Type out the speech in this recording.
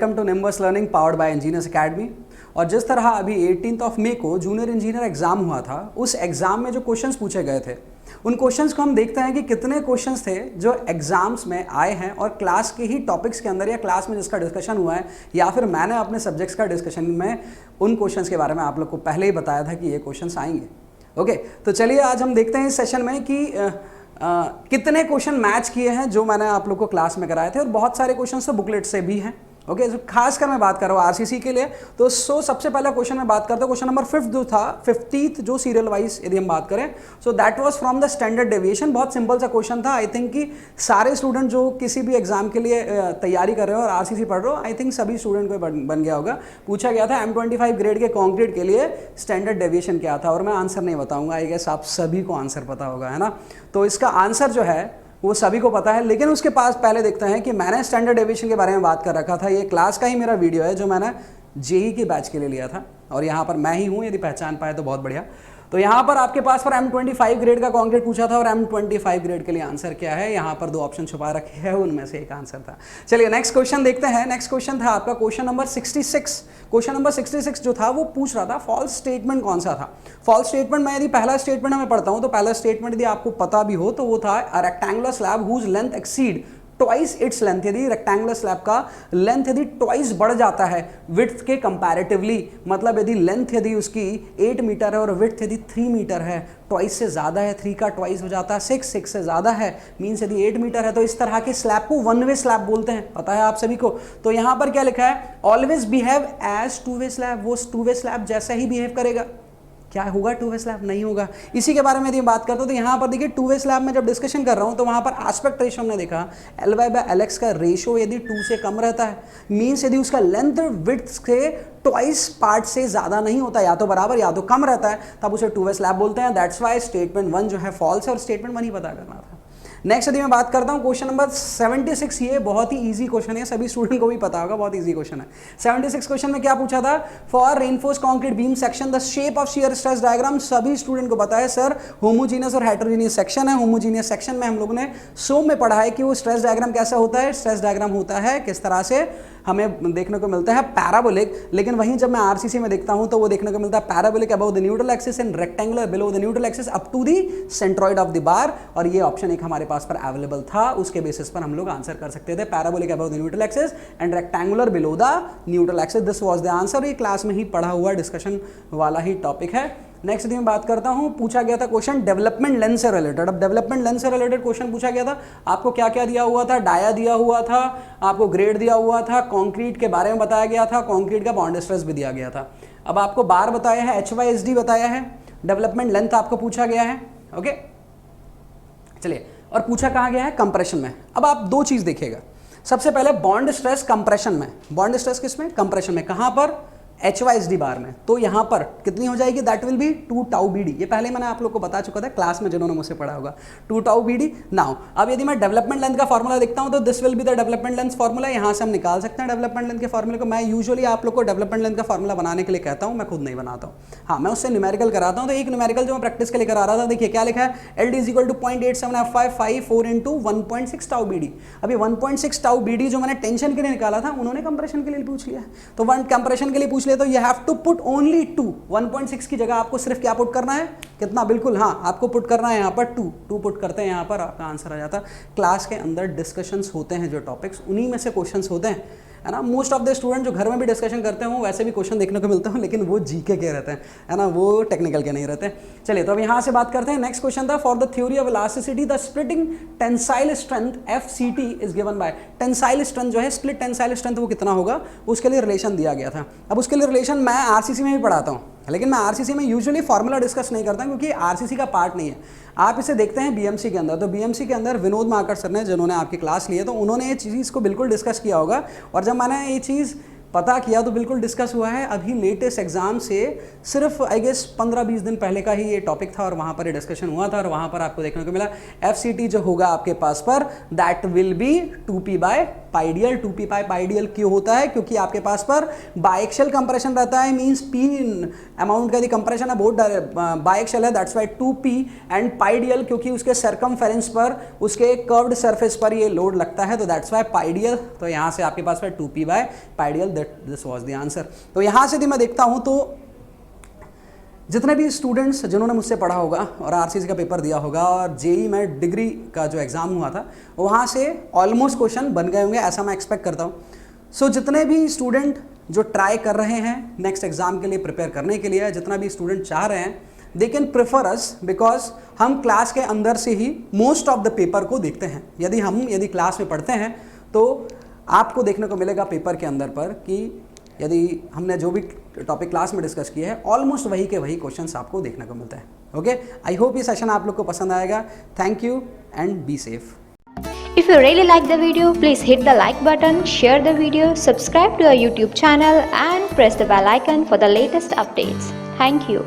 Welcome to Nimbus Learning powered by Engineers Academy. और जिस तरह अभी 18 मई को जूनियर इंजीनियर एग्जाम हुआ था, उस एग्जाम में जो क्वेश्चंस पूछे गए थे उन क्वेश्चंस को हम देखते हैं कि कितने क्वेश्चंस थे जो एग्जाम्स में आए हैं और क्लास के ही टॉपिक्स के अंदर या क्लास में जिसका डिस्कशन हुआ है या फिर मैंने अपने सब्जेक्ट्स का डिस्कशन में उन क्वेश्चंस के बारे में आप लोग को पहले ही बताया था कि ये क्वेश्चंस आएंगे। ओके, तो चलिए आज हम देखते हैं इस सेशन में कि कितने क्वेश्चन मैच किए हैं जो मैंने आप लोग को क्लास में कराए थे, और बहुत सारे क्वेश्चन तो बुकलेट से भी हैं। ओके, तो खासकर मैं बात कर रहा हूँ आरसीसी के लिए। तो सबसे पहला क्वेश्चन मैं बात करता हूँ, क्वेश्चन नंबर 5 जो था 50th जो सीरियल वाइज यदि हम बात करें, so that was from the standard deviation. बहुत सिंपल सा क्वेश्चन था। आई थिंक कि सारे स्टूडेंट जो किसी भी एग्जाम के लिए तैयारी कर रहे हो और आरसीसी पढ़ रहे हो, आई थिंक सभी स्टूडेंट को बन गया होगा। पूछा गया था M25 ग्रेड के कॉन्क्रीट के लिए स्टैंडर्ड डेविएशन क्या था, और मैं आंसर नहीं बताऊंगा, आई गेस आप सभी को आंसर पता होगा, है ना। तो इसका आंसर जो है वो सभी को पता है, लेकिन उसके पास पहले देखते हैं कि मैंने स्टैंडर्ड डेविएशन के बारे में बात कर रखा था। ये क्लास का ही मेरा वीडियो है जो मैंने जेई के बैच के लिए लिया था, और यहाँ पर मैं ही हूँ, यदि पहचान पाए तो बहुत बढ़िया। तो यहाँ पर आपके पास पर M25 ग्रेड का कॉन्क्रीट पूछा था, और M25 ग्रेड के लिए आंसर क्या है, यहाँ पर 2 ऑप्शन छुपा रखे हैं, उनमें से एक आंसर था। चलिए नेक्स्ट क्वेश्चन देखते हैं। नेक्स्ट क्वेश्चन था आपका क्वेश्चन नंबर 66। क्वेश्चन नंबर 66 जो था वो पूछ रहा था फॉल्स स्टेटमेंट कौन सा था। फॉल्स स्टेटमेंट मैं यदि पहला स्टेटमेंट मैं पढ़ता हूँ तो पहला स्टेटमेंट यदि आपको पता भी हो तो वो था a rectangular slab whose length exceed twice its length. यदि रेक्टेंगुलर स्लैब का लेंथ यदि ट्वाइस बढ़ जाता है विड्थ के कंपैरेटिवली, मतलब यदि लेंथ यदि उसकी 8 मीटर है और विड्थ यदि 3 मीटर है, ट्वाइस से ज़्यादा है, 3 का ट्वाइस हो जाता है 6 से ज़्यादा है, मीन्स यदि 8 मीटर है, तो इस तरह के स्लैब को वन वे स्लैब बोलते हैं, पता है आप सभी को। तो यहाँ पर क्या लिखा है, always behave as two way slab. वो टू वे स्लैब जैसा ही बिहेव करेगा। क्या होगा टू वे स्लैब? नहीं होगा। इसी के बारे में यदि बात करते हो तो यहाँ पर देखिए टू वे स्लैब में जब डिस्कशन कर रहा हूँ तो वहाँ पर एस्पेक्ट रेशो हमने देखा Ly/Lx का रेशो यदि 2 से कम रहता है, मीन्स यदि उसका लेंथ विड्थ के ट्वाइस पार्ट से ज़्यादा नहीं होता, या तो बराबर या तो कम रहता है, तब उसे टू वे स्लैब बोलते हैं। दैट्स वाई स्टेटमेंट 1 जो है फॉल्स है, और स्टेटमेंट 1 ही पता करना था। नेक्स्ट यदि मैं बात करता हूँ क्वेश्चन नंबर 76, ये बहुत ही इजी क्वेश्चन है, सभी स्टूडेंट को भी पता होगा, बहुत इजी क्वेश्चन है। 76 क्वेश्चन में क्या पूछा था, for reinforce concrete beam section the shape of shear stress diagram. सभी स्टूडेंट को पता है सर होमोजीनियस और हेटेरोजीनियस सेक्शन है। होमोजीनियस सेक्शन में हम लोगों ने में पढ़ा है कि वो स्ट्रेस डायग्राम कैसा होता है। स्ट्रेस डायग्राम होता है किस तरह से, हमें देखने को मिलता है पैराबोलिक, लेकिन वहीं जब मैं आरसीसी में देखता हूं तो वो देखने को मिलता है parabolic above the neutral axis and rectangular below the neutral axis up to the centroid of the bar. और ये ऑप्शन एक हमारे पास पर अवेलेबल था, उसके बेसिस पर हम लोग आंसर कर सकते थे, parabolic above the neutral axis and rectangular below the neutral axis. This was the answer. ये क्लास में ही पढ़ा हुआ डिस्कशन वाला ही टॉपिक है। नेक्स्ट यदि मैं बात करता हूं, पूछा गया था क्वेश्चन डेवलपमेंट लेंस से रिलेटेड। अब डेवलपमेंट लेंस से रिलेटेड क्वेश्चन पूछा गया था, आपको क्या क्या दिया हुआ था, डाया दिया हुआ था, आपको ग्रेड दिया हुआ था, कंक्रीट के बारे में बताया गया था, कंक्रीट का बॉन्ड स्ट्रेस भी दिया गया था। अब आपको बार बताया है, HYSD बताया है, डेवलपमेंट लेंथ आपको पूछा गया है। ओके, चलिए, और पूछा कहाँ गया है, कंप्रेशन में। अब आप 2 चीज देखिएगा, सबसे पहले बॉन्ड स्ट्रेस कंप्रेशन में। बॉन्ड स्ट्रेस किस में? कंप्रेशन में। कहां पर? HYSD बार में। तो यहां पर कितनी हो जाएगी, that will be 2 tau BD। ये पहले मैंने आप लोग को बता चुका था क्लास में, जिन्होंने मुझसे पढ़ा होगा, 2 टाउ BD। नाउ अब यदि मैं डेवलपमेंट लेंथ का फॉर्मूला देखता हूं तो this will be the development length formula. यहां से हम निकाल सकते हैं डेवलपमेंट लेंथ के फॉर्मूले को। मैं यूजुअली आप लोग को डेवलपमेंट लेंथ का फॉर्मूला बनाने के लिए कहता हूं, मैं खुद नहीं बनाता हूं। हाँ, मैं उससे न्यूमेरिकल कराता हूं। तो एक न्यूमेरिकल जो मैं प्रैक्टिस के लिए करा रहा था, देखिए क्या लिखा है, LD = 0.87F554 × 1.6 टाउ BD। अभी 1.6 टाउ BD जो मैंने टेंशन के लिए निकाला था, उन्होंने कंप्रेशन के लिए पूछ लिया। तो 1 कंप्रेशन के लिए पूछ लिया, तो you have to put only 2। 1.6 की जगह आपको सिर्फ क्या पुट करना है, कितना? बिल्कुल हाँ, आपको पुट करना है यहाँ पर 2 पुट करते हैं, यहाँ पर आपका आंसर आ जाता है। क्लास के अंदर डिस्कशंस होते हैं जो टॉपिक्स, उन्हीं में से क्वेश्चंस होते हैं, है ना। मोस्ट ऑफ द स्टूडेंट जो घर में भी डिस्कशन करते हो वैसे भी क्वेश्चन देखने को मिलते हैं, लेकिन वो जीके के रहते हैं, है ना, वो टेक्निकल के नहीं रहते। चलिए, तो अब यहाँ से बात करते हैं। नेक्स्ट क्वेश्चन था, for the theory of elasticity the splitting tensile strength FCT is given by. Tensile strength जो है, स्प्लिट टेंसाइल स्ट्रेंथ वो कितना होगा, उसके लिए रिलेशन दिया गया था। अब उसके लिए रिलेशन मैं आरसीसी में भी पढ़ाता हूँ, लेकिन मैं आरसीसी में यूजुअली फार्मूला डिस्कस नहीं करता क्योंकि आरसीसी का पार्ट नहीं है। आप इसे देखते हैं बीएमसी के अंदर, तो बीएमसी के अंदर विनोद मार्कर सर ने, जिन्होंने आपकी क्लास ली है, तो उन्होंने ये चीज़ को बिल्कुल डिस्कस किया होगा। और जब मैंने ये चीज़ पता किया तो बिल्कुल डिस्कस हुआ है। अभी लेटेस्ट एग्जाम से सिर्फ आई गेस 15-20 दिन पहले का ही ये टॉपिक था, और वहाँ पर ये डिस्कशन हुआ था, और वहाँ पर आपको देखने को मिला FCT जो होगा आपके पास पर, that will be 2P/10 पाइडियल, 2p पाई पाइडियल क्यों होता है? क्योंकि आपके पास पर बाइक्शल कंप्रेशन रहता है, मींस p अमाउंट का दी कंप्रेशन है बहुत बाइक्शल है, दैट्स वाई 2p एंड पाइडियल क्योंकि उसके सरकमफेरेंस पर, उसके कर्व्ड सरफेस पर ये लोड लगता है, तो दैट्स वाई पाइडियल। तो यहाँ से आपके पास पर 2p बाय पाइडियल, दिस वाज द आंसर। तो यहाँ से भी मैं देखता हूँ तो जितने भी स्टूडेंट्स जिन्होंने मुझसे पढ़ा होगा और आरसीसी का पेपर दिया होगा और जेई में डिग्री का जो एग्ज़ाम हुआ था वहाँ से ऑलमोस्ट क्वेश्चन बन गए होंगे, ऐसा मैं एक्सपेक्ट करता हूँ। सो जितने भी स्टूडेंट जो ट्राई कर रहे हैं नेक्स्ट एग्ज़ाम के लिए प्रिपेयर करने के लिए, जितना भी स्टूडेंट चाह रहे हैं, they can prefer us because हम क्लास के अंदर से ही मोस्ट ऑफ द पेपर को देखते हैं। यदि क्लास में पढ़ते हैं तो आपको देखने को मिलेगा पेपर के अंदर पर कि यदि हमने जो भी टॉपिक क्लास में डिस्कस किए हैं ऑलमोस्ट वही के वही क्वेश्चंस आपको देखने को मिलता है। ओके, आई होप ये सेशन आप लोग को पसंद आएगा। Thank you and be safe. If you really like the video, please hit the like button, share the video, subscribe to our YouTube channel and press the bell icon for the latest updates. Thank you.